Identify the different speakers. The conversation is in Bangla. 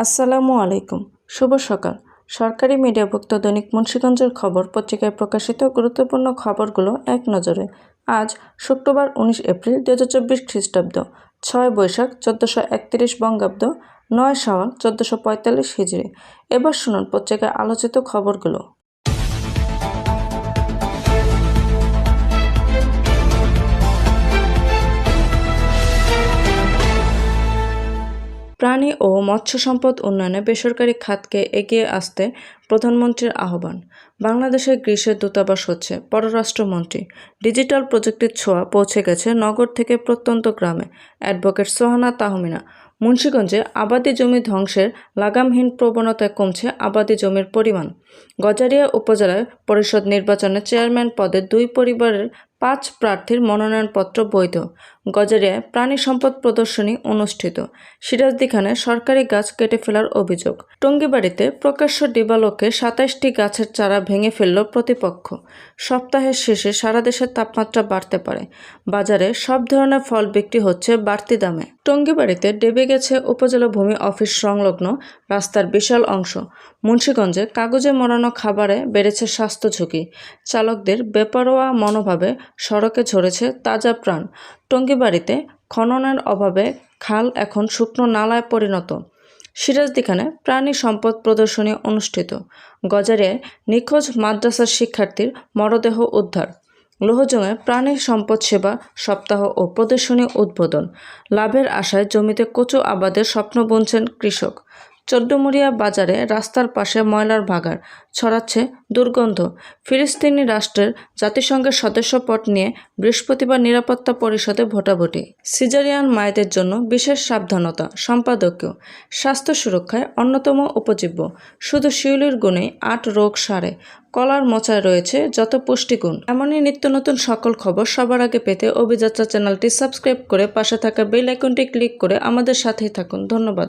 Speaker 1: আসসালামু আলাইকুম। শুভ সকাল। সরকারি মিডিয়াভুক্ত দৈনিক মুন্সিগঞ্জের খবর পত্রিকায় প্রকাশিত গুরুত্বপূর্ণ খবরগুলো এক নজরে। আজ শুক্রবার 19 এপ্রিল 2024 খ্রিস্টাব্দ, 6 বৈশাখ 1431 বঙ্গাব্দ, 9 শাওয়াল 1445 হিজরি। এবার শুনুন পত্রিকায় আলোচিত খবরগুলো। প্রাণী ও মৎস্য সম্পদ উন্নয়নে বেসরকারি খাতকে এগিয়ে আসতে প্রধানমন্ত্রীর আহ্বান। বাংলাদেশের গ্রিসের দূতাবাস হচ্ছে পররাষ্ট্রমন্ত্রী। ডিজিটাল প্রযুক্তির ছোঁয়া পৌঁছে গেছে নগর থেকে প্রত্যন্ত গ্রামে। অ্যাডভোকেট সোহানা তাহমিনা। মুন্সিগঞ্জে আবাদি জমি ধ্বংসের লাগামহীন প্রবণতায় কমছে আবাদি জমির পরিমাণ। গজারিয়া উপজেলায় পরিষদ নির্বাচনে চেয়ারম্যান পদে 2 পরিবারের 5 প্রার্থীর মনোনয়নপত্র বৈধ। গজারিয়ায় প্রাণী সম্পদ প্রদর্শনী অনুষ্ঠিত। সিরাজদি খানের সরকারি গাছ কেটে ফেলার অভিযোগ। টঙ্গীবাড়িতে প্রকাশ্য দিবালোকে 27টি গাছের চারা ভেঙে ফেলল প্রতিপক্ষ। সপ্তাহের শেষে সারা দেশের তাপমাত্রা বাড়তে পারে। বাজারে সব ধরনের ফল বিক্রি হচ্ছে বাড়তি দামে। টঙ্গীবাড়িতে ডেবে গেছে উপজেলা ভূমি অফিস সংলগ্ন রাস্তার বিশাল অংশ। মুন্সিগঞ্জে কাগজে মোড়ানো খাবারে বেড়েছে স্বাস্থ্য ঝুঁকি। চালকদের বেপরোয়া মনোভাবে সড়কে ঝরেছে তাজা প্রাণ। টঙ্গীবাড়িতে খননের অভাবে খাল এখন শুকনো নালায় পরিণত। সিরাজদিখানে প্রাণী সম্পদ প্রদর্শনী অনুষ্ঠিত। গজারিয়ায় নিখোঁজ মাদ্রাসার শিক্ষার্থীর মরদেহ উদ্ধার। লোহজংয়ে প্রাণী সম্পদ সেবা সপ্তাহ ও প্রদর্শনী উদ্বোধন। লাভের আশায় জমিতে কচু আবাদের স্বপ্ন বুনছেন কৃষক। চৌদ্দমুড়িয়া বাজারে রাস্তার পাশে ময়লার ভাগাড়, ছড়াচ্ছে দুর্গন্ধ। ফিলিস্তিনি রাষ্ট্রের জাতিসংঘের সদস্যপদ নিয়ে বৃহস্পতিবার নিরাপত্তা পরিষদে ভোটাভুটি। সিজারিয়ান মায়েদের জন্য বিশেষ সাবধানতা। সম্পাদকীয়। স্বাস্থ্য সুরক্ষায় অন্যতম উপজীব্য। শুধু শিউলির গুণেই 8 রোগ সারে। কলার মোচায় রয়েছে যত পুষ্টিগুণ। এমনই নিত্য নতুন সকল খবর সবার আগে পেতে অভিযাত্রা চ্যানেলটি সাবস্ক্রাইব করে পাশে থাকা বেল আইকনটি ক্লিক করে আমাদের সাথেই থাকুন। ধন্যবাদ।